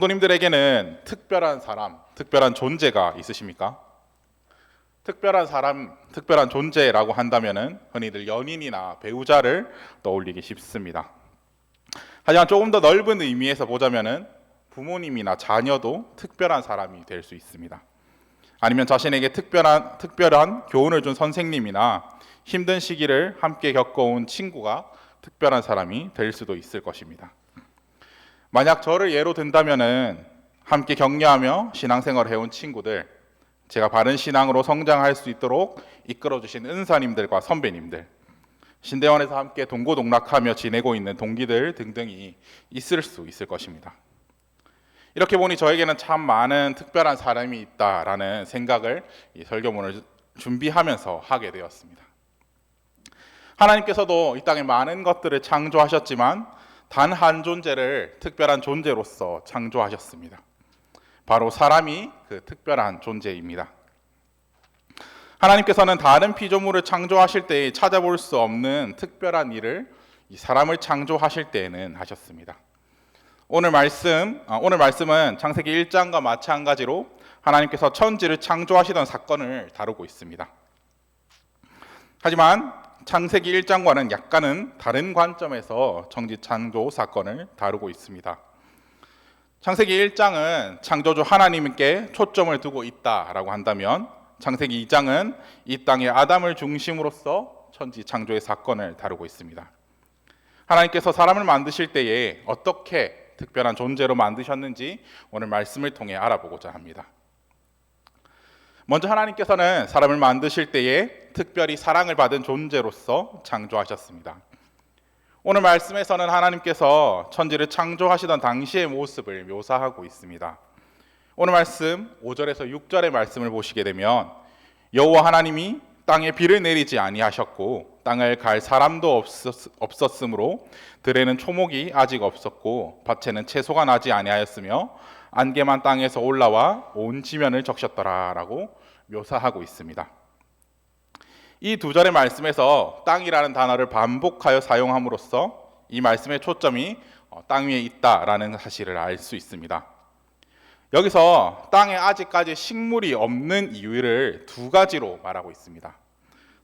성도님들에게는 특별한 사람, 특별한 존재가 있으십니까? 특별한 사람, 특별한 존재라고 한다면은 흔히들 연인이나 배우자를 떠올리기 쉽습니다. 하지만 조금 더 넓은 의미에서 보자면은 부모님이나 자녀도 특별한 사람이 될 수 있습니다. 아니면 자신에게 특별한 교훈을 준 선생님이나 힘든 시기를 함께 겪어온 친구가 특별한 사람이 될 수도 있을 것입니다. 만약 저를 예로 든다면은 함께 격려하며 신앙생활을 해온 친구들, 제가 바른 신앙으로 성장할 수 있도록 이끌어주신 은사님들과 선배님들, 신대원에서 함께 동고동락하며 지내고 있는 동기들 등등이 있을 수 있을 것입니다. 이렇게 보니 저에게는 참 많은 특별한 사람이 있다라는 생각을 이 설교문을 준비하면서 하게 되었습니다. 하나님께서도 이 땅에 많은 것들을 창조하셨지만 단 한 존재를 특별한 존재로서 창조하셨습니다. 바로 사람이 그 특별한 존재입니다. 하나님께서는 다른 피조물을 창조하실 때 찾아볼 수 없는 특별한 일을 이 사람을 창조하실 때에는 하셨습니다. 오늘 말씀은 창세기 1장과 마찬가지로 하나님께서 천지를 창조하시던 사건을 다루고 있습니다. 하지만 창세기 1장과는 약간은 다른 관점에서 천지 창조 사건을 다루고 있습니다. 창세기 1장은 창조주 하나님께 초점을 두고 있다라고 한다면 창세기 2장은 이 땅의 아담을 중심으로서 천지 창조의 사건을 다루고 있습니다. 하나님께서 사람을 만드실 때에 어떻게 특별한 존재로 만드셨는지 오늘 말씀을 통해 알아보고자 합니다. 먼저 하나님께서는 사람을 만드실 때에 특별히 사랑을 받은 존재로서 창조하셨습니다. 오늘 말씀에서는 하나님께서 천지를 창조하시던 당시의 모습을 묘사하고 있습니다. 오늘 말씀 5절에서 6절의 말씀을 보시게 되면 여호와 하나님이 땅에 비를 내리지 아니하셨고 땅을 갈 사람도 없었으므로 들에는 초목이 아직 없었고 밭에는 채소가 나지 아니하였으며 안개만 땅에서 올라와 온 지면을 적셨더라라고 묘사하고 있습니다. 이 두 절의 말씀에서 땅이라는 단어를 반복하여 사용함으로써 이 말씀의 초점이 땅 위에 있다라는 사실을 알 수 있습니다. 여기서 땅에 아직까지 식물이 없는 이유를 두 가지로 말하고 있습니다.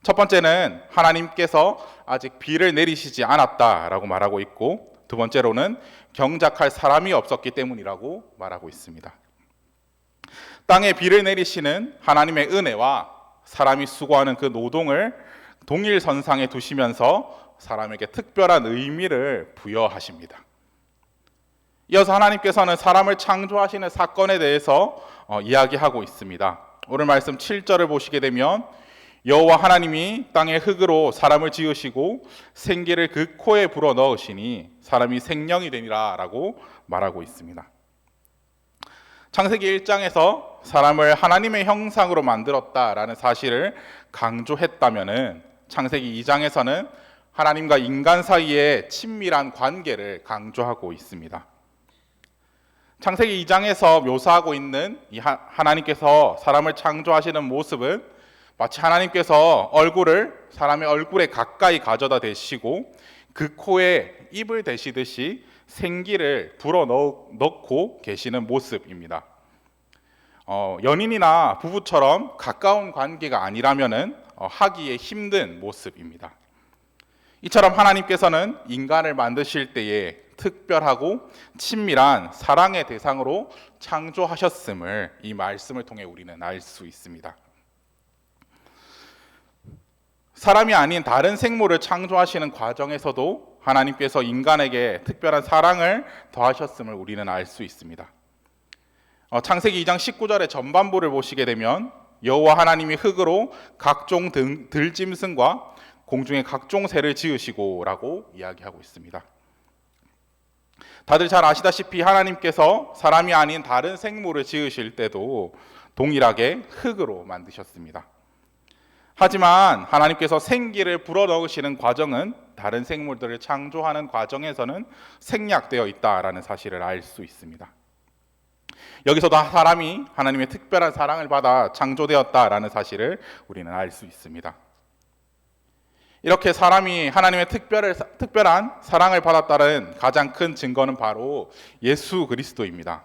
첫 번째는 하나님께서 아직 비를 내리시지 않았다라고 말하고 있고, 두 번째로는 경작할 사람이 없었기 때문이라고 말하고 있습니다. 땅에 비를 내리시는 하나님의 은혜와 사람이 수고하는 그 노동을 동일선상에 두시면서 사람에게 특별한 의미를 부여하십니다. 이어서 하나님께서는 사람을 창조하시는 사건에 대해서 이야기하고 있습니다. 오늘 말씀 7절을 보시게 되면 여호와 하나님이 땅의 흙으로 사람을 지으시고 생기를 그 코에 불어 넣으시니 사람이 생령이 되니라 라고 말하고 있습니다. 창세기 1장에서 사람을 하나님의 형상으로 만들었다라는 사실을 강조했다면은 창세기 2장에서는 하나님과 인간 사이의 친밀한 관계를 강조하고 있습니다. 창세기 2장에서 묘사하고 있는 이 하나님께서 사람을 창조하시는 모습은 마치 하나님께서 얼굴을 사람의 얼굴에 가까이 가져다 대시고 그 코에 입을 대시듯이 생기를 불어넣고 계시는 모습입니다. 연인이나 부부처럼 가까운 관계가 아니라면은 하기에 힘든 모습입니다. 이처럼 하나님께서는 인간을 만드실 때에 특별하고 친밀한 사랑의 대상으로 창조하셨음을 이 말씀을 통해 우리는 알 수 있습니다. 사람이 아닌 다른 생물을 창조하시는 과정에서도 하나님께서 인간에게 특별한 사랑을 더하셨음을 우리는 알 수 있습니다. 창세기 2장 19절의 전반부를 보시게 되면 여호와 하나님이 흙으로 각종 들짐승과 공중의 각종 새를 지으시고 라고 이야기하고 있습니다. 다들 잘 아시다시피 하나님께서 사람이 아닌 다른 생물을 지으실 때도 동일하게 흙으로 만드셨습니다. 하지만 하나님께서 생기를 불어넣으시는 과정은 다른 생물들을 창조하는 과정에서는 생략되어 있다라는 사실을 알 수 있습니다. 여기서도 사람이 하나님의 특별한 사랑을 받아 창조되었다라는 사실을 우리는 알 수 있습니다. 이렇게 사람이 하나님의 특별한 사랑을 받았다는 가장 큰 증거는 바로 예수 그리스도입니다.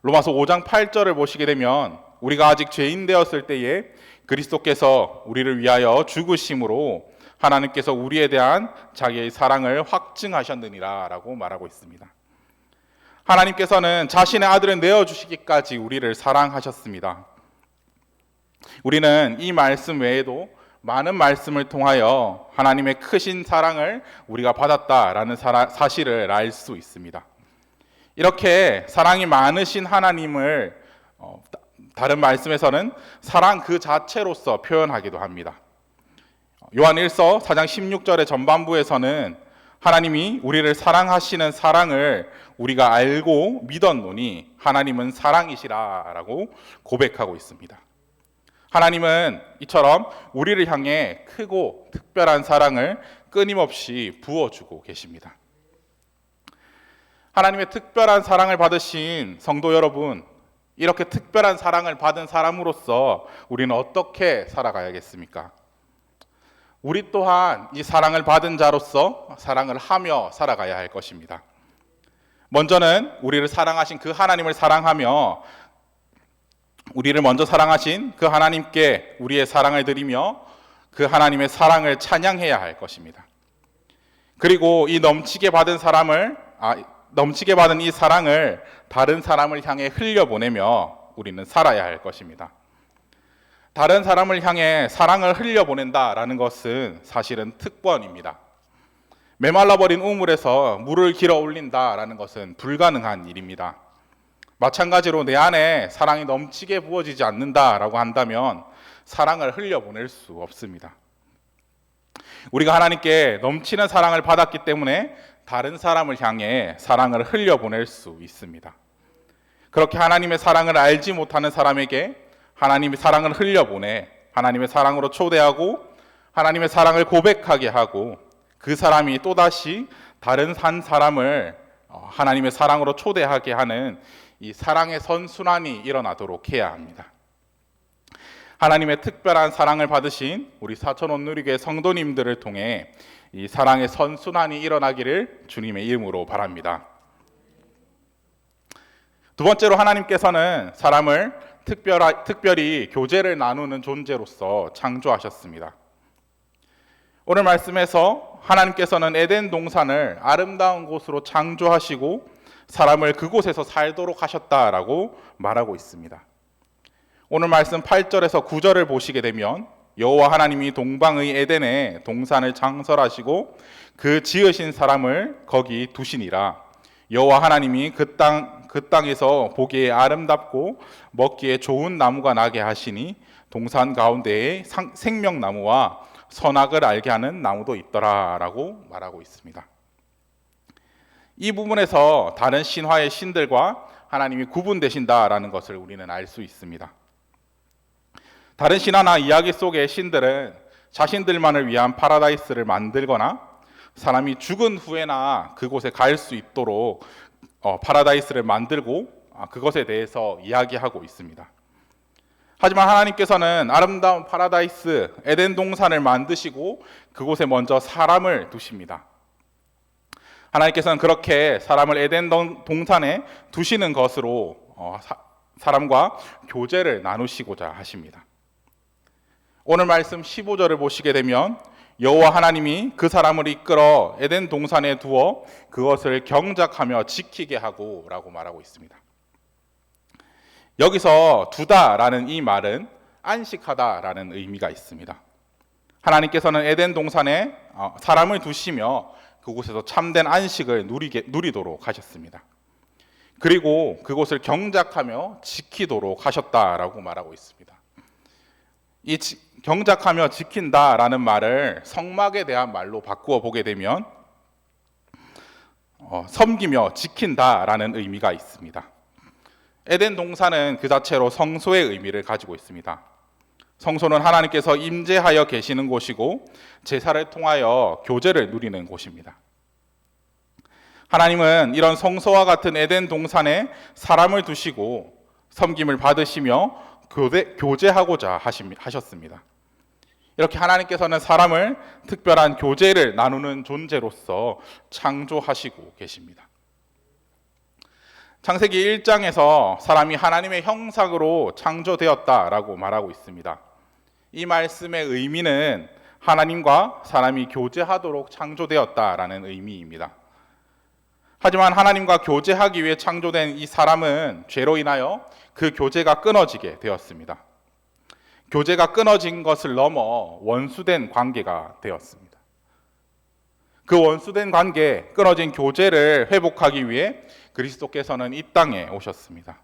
로마서 5장 8절을 보시게 되면 우리가 아직 죄인 되었을 때에 그리스도께서 우리를 위하여 죽으심으로 하나님께서 우리에 대한 자기의 사랑을 확증하셨느니라 라고 말하고 있습니다. 하나님께서는 자신의 아들을 내어주시기까지 우리를 사랑하셨습니다. 우리는 이 말씀 외에도 많은 말씀을 통하여 하나님의 크신 사랑을 우리가 받았다라는 사실을 알 수 있습니다. 이렇게 사랑이 많으신 하나님을 다른 말씀에서는 사랑 그 자체로서 표현하기도 합니다. 요한 1서 4장 16절의 전반부에서는 하나님이 우리를 사랑하시는 사랑을 우리가 알고 믿었노니 하나님은 사랑이시라 라고 고백하고 있습니다. 하나님은 이처럼 우리를 향해 크고 특별한 사랑을 끊임없이 부어주고 계십니다. 하나님의 특별한 사랑을 받으신 성도 여러분, 이렇게 특별한 사랑을 받은 사람으로서 우리는 어떻게 살아가야겠습니까? 우리 또한 이 사랑을 받은 자로서 사랑을 하며 살아가야 할 것입니다. 먼저는 우리를 사랑하신 그 하나님을 사랑하며 우리를 먼저 사랑하신 그 하나님께 우리의 사랑을 드리며 그 하나님의 사랑을 찬양해야 할 것입니다. 그리고 이 넘치게 받은 이 사랑을 다른 사람을 향해 흘려보내며 우리는 살아야 할 것입니다. 다른 사람을 향해 사랑을 흘려보낸다라는 것은 사실은 특권입니다. 메말라버린 우물에서 물을 길어 올린다라는 것은 불가능한 일입니다. 마찬가지로 내 안에 사랑이 넘치게 부어지지 않는다라고 한다면 사랑을 흘려보낼 수 없습니다. 우리가 하나님께 넘치는 사랑을 받았기 때문에 다른 사람을 향해 사랑을 흘려보낼 수 있습니다. 그렇게 하나님의 사랑을 알지 못하는 사람에게 하나님의 사랑을 흘려보내 하나님의 사랑으로 초대하고 하나님의 사랑을 고백하게 하고 그 사람이 또다시 다른 한 사람을 하나님의 사랑으로 초대하게 하는 이 사랑의 선순환이 일어나도록 해야 합니다. 하나님의 특별한 사랑을 받으신 우리 사천온누리교회 성도님들을 통해 이 사랑의 선순환이 일어나기를 주님의 이름으로 바랍니다. 두 번째로 하나님께서는 사람을 특별히 교제를 나누는 존재로서 창조하셨습니다. 오늘 말씀에서 하나님께서는 에덴 동산을 아름다운 곳으로 창조하시고 사람을 그곳에서 살도록 하셨다라고 말하고 있습니다. 오늘 말씀 8절에서 9절을 보시게 되면 여호와 하나님이 동방의 에덴에 동산을 창설하시고 그 지으신 사람을 거기 두시니라. 여호와 하나님이 그 땅에서 보기에 아름답고 먹기에 좋은 나무가 나게 하시니 동산 가운데에 생명나무와 선악을 알게 하는 나무도 있더라라고 말하고 있습니다. 이 부분에서 다른 신화의 신들과 하나님이 구분되신다라는 것을 우리는 알 수 있습니다. 다른 신화나 이야기 속의 신들은 자신들만을 위한 파라다이스를 만들거나 사람이 죽은 후에나 그곳에 갈 수 있도록 파라다이스를 만들고 그것에 대해서 이야기하고 있습니다. 하지만 하나님께서는 아름다운 파라다이스 에덴 동산을 만드시고 그곳에 먼저 사람을 두십니다. 하나님께서는 그렇게 사람을 에덴 동산에 두시는 것으로 사람과 교제를 나누시고자 하십니다. 오늘 말씀 15절을 보시게 되면 여호와 하나님이 그 사람을 이끌어 에덴 동산에 두어 그것을 경작하며 지키게 하고 라고 말하고 있습니다. 여기서 두다라는 이 말은 안식하다라는 의미가 있습니다. 하나님께서는 에덴 동산에 사람을 두시며 그곳에서 참된 안식을 누리도록 하셨습니다. 그리고 그곳을 경작하며 지키도록 하셨다라고 말하고 있습니다. 이 경작하며 지킨다라는 말을 성막에 대한 말로 바꾸어 보게 되면 섬기며 지킨다라는 의미가 있습니다. 에덴 동산은 그 자체로 성소의 의미를 가지고 있습니다. 성소는 하나님께서 임재하여 계시는 곳이고 제사를 통하여 교제를 누리는 곳입니다. 하나님은 이런 성소와 같은 에덴 동산에 사람을 두시고 섬김을 받으시며 교제하고자 하셨습니다. 이렇게 하나님께서는 사람을 특별한 교제를 나누는 존재로서 창조하시고 계십니다. 창세기 1장에서 사람이 하나님의 형상으로 창조되었다라고 말하고 있습니다. 이 말씀의 의미는 하나님과 사람이 교제하도록 창조되었다라는 의미입니다. 하지만 하나님과 교제하기 위해 창조된 이 사람은 죄로 인하여 그 교제가 끊어지게 되었습니다. 교제가 끊어진 것을 넘어 원수된 관계가 되었습니다. 그 원수된 관계, 끊어진 교제를 회복하기 위해 그리스도께서는 이 땅에 오셨습니다.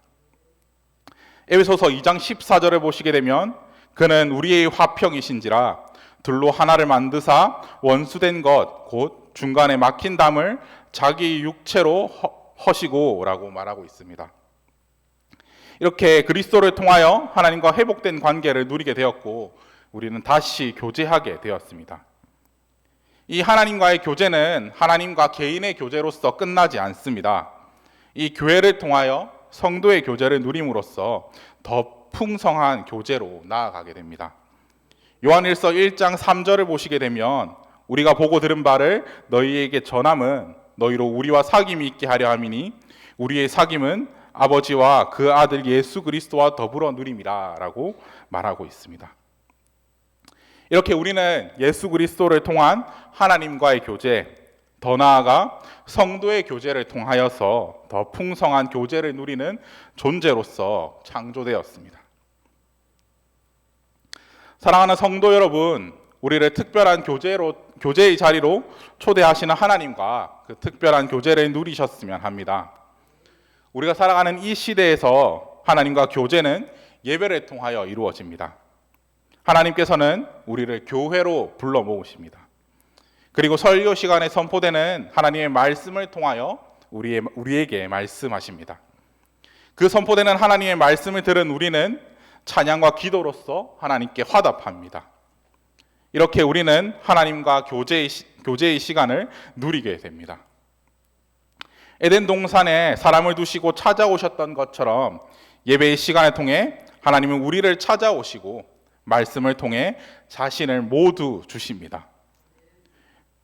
에베소서 2장 14절을 보시게 되면 그는 우리의 화평이신지라 둘로 하나를 만드사 원수된 것 곧 중간에 막힌 담을 자기 육체로 허시고 라고 말하고 있습니다. 이렇게 그리스도를 통하여 하나님과 회복된 관계를 누리게 되었고 우리는 다시 교제하게 되었습니다. 이 하나님과의 교제는 하나님과 개인의 교제로서 끝나지 않습니다. 이 교회를 통하여 성도의 교제를 누림으로써 더 풍성한 교제로 나아가게 됩니다. 요한일서 1장 3절을 보시게 되면 우리가 보고 들은 바를 너희에게 전함은 너희로 우리와 사귐이 있게 하려 함이니 우리의 사귐은 아버지와 그 아들 예수 그리스도와 더불어 누림이라 라고 말하고 있습니다. 이렇게 우리는 예수 그리스도를 통한 하나님과의 교제, 더 나아가 성도의 교제를 통하여서 더 풍성한 교제를 누리는 존재로서 창조되었습니다. 사랑하는 성도 여러분, 우리를 특별한 교제의 자리로 초대하시는 하나님과 그 특별한 교제를 누리셨으면 합니다. 우리가 살아가는 이 시대에서 하나님과 교제는 예배를 통하여 이루어집니다. 하나님께서는 우리를 교회로 불러 모으십니다. 그리고 설교 시간에 선포되는 하나님의 말씀을 통하여 우리에게 말씀하십니다. 그 선포되는 하나님의 말씀을 들은 우리는 찬양과 기도로서 하나님께 화답합니다. 이렇게 우리는 하나님과 교제의 시간을 누리게 됩니다. 에덴 동산에 사람을 두시고 찾아오셨던 것처럼 예배의 시간을 통해 하나님은 우리를 찾아오시고 말씀을 통해 자신을 모두 주십니다.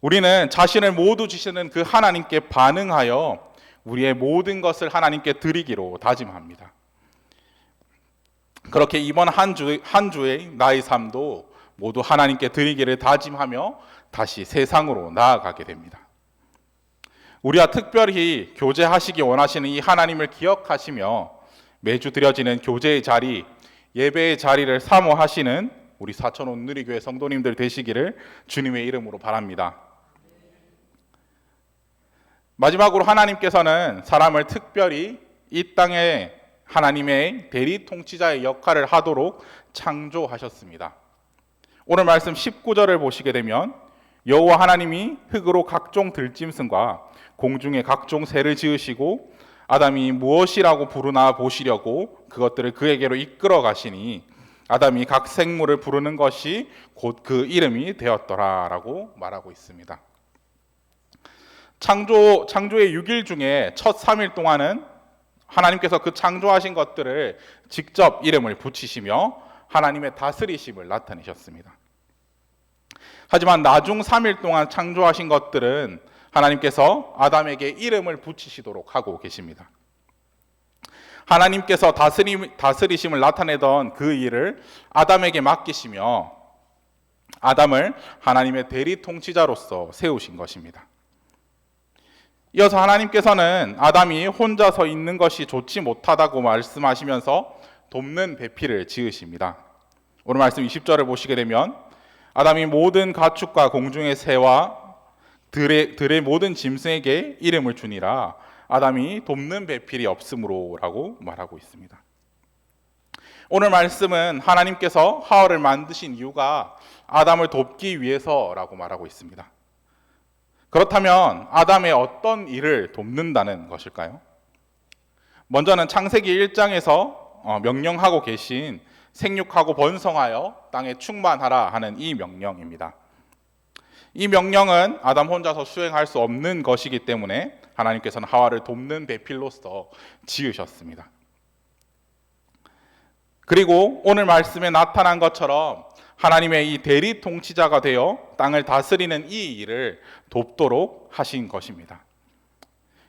우리는 자신을 모두 주시는 그 하나님께 반응하여 우리의 모든 것을 하나님께 드리기로 다짐합니다. 그렇게 이번 한 주의 나의 삶도 모두 하나님께 드리기를 다짐하며 다시 세상으로 나아가게 됩니다. 우리와 특별히 교제하시기 원하시는 이 하나님을 기억하시며 매주 드려지는 교제의 자리, 예배의 자리를 사모하시는 우리 사천 온누리교회 성도님들 되시기를 주님의 이름으로 바랍니다. 마지막으로 하나님께서는 사람을 특별히 이 땅에 하나님의 대리 통치자의 역할을 하도록 창조하셨습니다. 오늘 말씀 19절을 보시게 되면 여호와 하나님이 흙으로 각종 들짐승과 공중의 각종 새를 지으시고 아담이 무엇이라고 부르나 보시려고 그것들을 그에게로 이끌어 가시니 아담이 각 생물을 부르는 것이 곧 그 이름이 되었더라라고 말하고 있습니다. 창조의 6일 중에 첫 3일 동안은 하나님께서 그 창조하신 것들을 직접 이름을 붙이시며 하나님의 다스리심을 나타내셨습니다. 하지만 나중 3일 동안 창조하신 것들은 하나님께서 아담에게 이름을 붙이시도록 하고 계십니다. 하나님께서 다스리심을 나타내던 그 일을 아담에게 맡기시며 아담을 하나님의 대리 통치자로서 세우신 것입니다. 이어서 하나님께서는 아담이 혼자서 있는 것이 좋지 못하다고 말씀하시면서 돕는 배필을 지으십니다. 오늘 말씀 20절을 보시게 되면 아담이 모든 가축과 공중의 새와 들의 모든 짐승에게 이름을 주니라 아담이 돕는 배필이 없으므로 라고 말하고 있습니다. 오늘 말씀은 하나님께서 하와를 만드신 이유가 아담을 돕기 위해서라고 말하고 있습니다. 그렇다면 아담의 어떤 일을 돕는다는 것일까요? 먼저는 창세기 1장에서 명령하고 계신 생육하고 번성하여 땅에 충만하라 하는 이 명령입니다. 이 명령은 아담 혼자서 수행할 수 없는 것이기 때문에 하나님께서는 하와를 돕는 배필로서 지으셨습니다. 그리고 오늘 말씀에 나타난 것처럼 하나님의 이 대리 통치자가 되어 땅을 다스리는 이 일을 돕도록 하신 것입니다.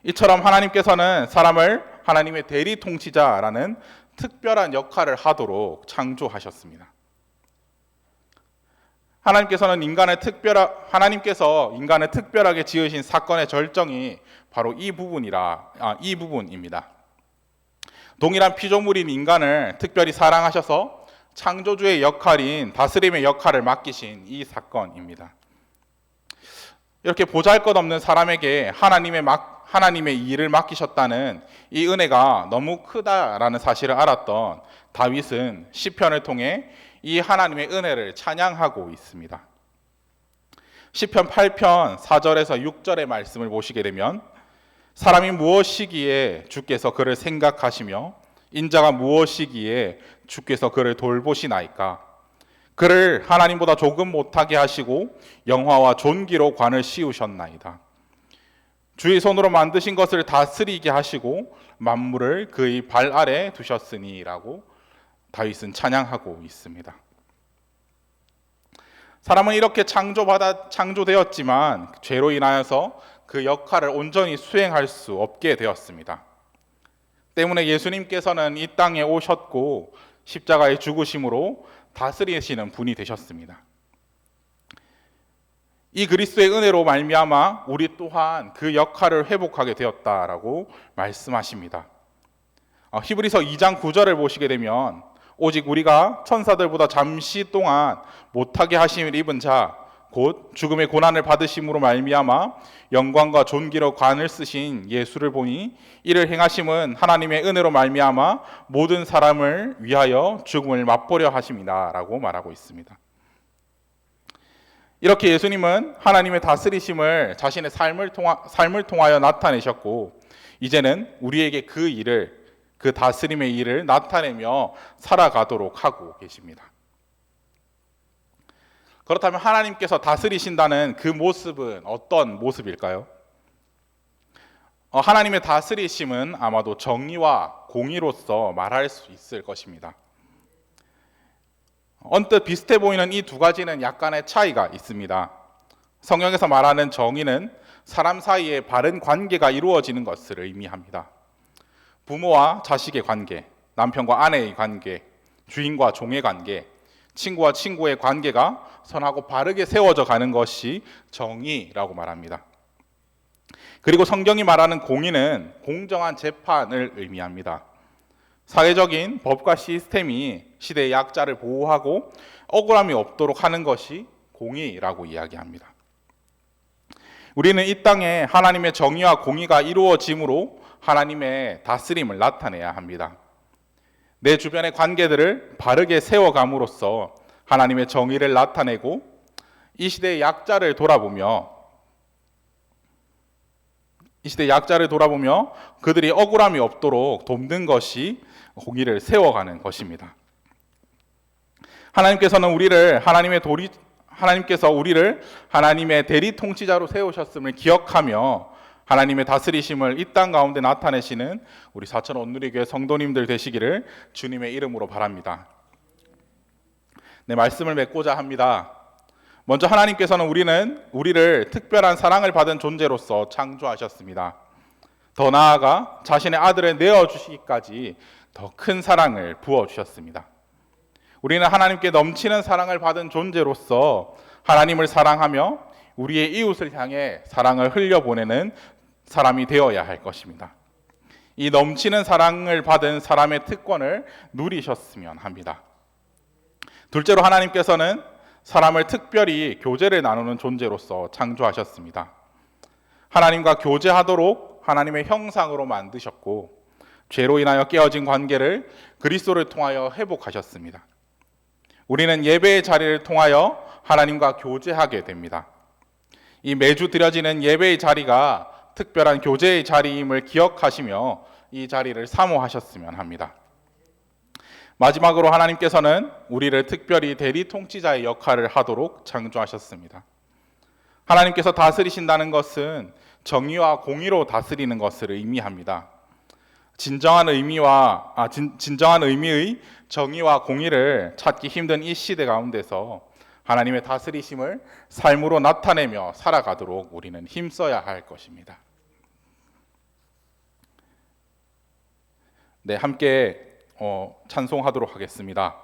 이처럼 하나님께서는 사람을 하나님의 대리 통치자라는 특별한 역할을 하도록 창조하셨습니다. 하나님께서 인간을 특별하게 지으신 사건의 절정이 바로 이 부분입니다. 동일한 피조물인 인간을 특별히 사랑하셔서 창조주의 역할인 다스림의 역할을 맡기신 이 사건입니다. 이렇게 보잘것없는 사람에게 하나님의 일을 맡기셨다는 이 은혜가 너무 크다라는 사실을 알았던 다윗은 시편을 통해 이 하나님의 은혜를 찬양하고 있습니다. 시편 8편 4절에서 6절의 말씀을 보시게 되면 사람이 무엇이기에 주께서 그를 생각하시며 인자가 무엇이기에 주께서 그를 돌보시나이까. 그를 하나님보다 조금 못하게 하시고 영화와 존귀로 관을 씌우셨나이다. 주의 손으로 만드신 것을 다스리게 하시고 만물을 그의 발 아래 두셨으니 라고 다윗은 찬양하고 있습니다. 사람은 이렇게 창조되었지만 죄로 인하여서 그 역할을 온전히 수행할 수 없게 되었습니다. 때문에 예수님께서는 이 땅에 오셨고 십자가의 죽으심으로 다스리시는 분이 되셨습니다. 이 그리스도의 은혜로 말미암아 우리 또한 그 역할을 회복하게 되었다라고 말씀하십니다. 히브리서 2장 9절을 보시게 되면 오직 우리가 천사들보다 잠시 동안 못하게 하심을 입은 자 곧 죽음의 고난을 받으심으로 말미암아 영광과 존귀로 관을 쓰신 예수를 보니 이를 행하심은 하나님의 은혜로 말미암아 모든 사람을 위하여 죽음을 맛보려 하심이다 라고 말하고 있습니다. 이렇게 예수님은 하나님의 다스리심을 자신의 삶을 통하여 나타내셨고 이제는 우리에게 그 다스림의 일을 나타내며 살아가도록 하고 계십니다. 그렇다면 하나님께서 다스리신다는 그 모습은 어떤 모습일까요? 하나님의 다스리심은 아마도 정의와 공의로서 말할 수 있을 것입니다. 언뜻 비슷해 보이는 이 두 가지는 약간의 차이가 있습니다. 성경에서 말하는 정의는 사람 사이에 바른 관계가 이루어지는 것을 의미합니다. 부모와 자식의 관계, 남편과 아내의 관계, 주인과 종의 관계, 친구와 친구의 관계가 선하고 바르게 세워져 가는 것이 정의라고 말합니다. 그리고 성경이 말하는 공의는 공정한 재판을 의미합니다. 사회적인 법과 시스템이 시대의 약자를 보호하고 억울함이 없도록 하는 것이 공의라고 이야기합니다. 우리는 이 땅에 하나님의 정의와 공의가 이루어짐으로 하나님의 다스림을 나타내야 합니다. 내 주변의 관계들을 바르게 세워감으로써 하나님의 정의를 나타내고 이 시대의 약자를 돌아보며 그들이 억울함이 없도록 돕는 것이 공의를 세워가는 것입니다. 하나님께서 우리를 하나님의 대리 통치자로 세우셨음을 기억하며 하나님의 다스리심을 이 땅 가운데 나타내시는 우리 사천 온누리교회 성도님들 되시기를 주님의 이름으로 바랍니다. 네, 말씀을 맺고자 합니다. 먼저 하나님께서는 우리를 특별한 사랑을 받은 존재로서 창조하셨습니다. 더 나아가 자신의 아들을 내어주시기까지 더 큰 사랑을 부어주셨습니다. 우리는 하나님께 넘치는 사랑을 받은 존재로서 하나님을 사랑하며 우리의 이웃을 향해 사랑을 흘려보내는 사람이 되어야 할 것입니다. 이 넘치는 사랑을 받은 사람의 특권을 누리셨으면 합니다. 둘째로 하나님께서는 사람을 특별히 교제를 나누는 존재로서 창조하셨습니다. 하나님과 교제하도록 하나님의 형상으로 만드셨고 죄로 인하여 깨어진 관계를 그리스도를 통하여 회복하셨습니다. 우리는 예배의 자리를 통하여 하나님과 교제하게 됩니다. 이 매주 드려지는 예배의 자리가 특별한 교제의 자리임을 기억하시며 이 자리를 사모하셨으면 합니다. 마지막으로 하나님께서는 우리를 특별히 대리 통치자의 역할을 하도록 창조하셨습니다. 하나님께서 다스리신다는 것은 정의와 공의로 다스리는 것을 의미합니다. 진정한 의미의 정의와 공의를 찾기 힘든 이 시대 가운데서 하나님의 다스리심을 삶으로 나타내며 살아가도록 우리는 힘써야 할 것입니다. 네, 함께 찬송하도록 하겠습니다.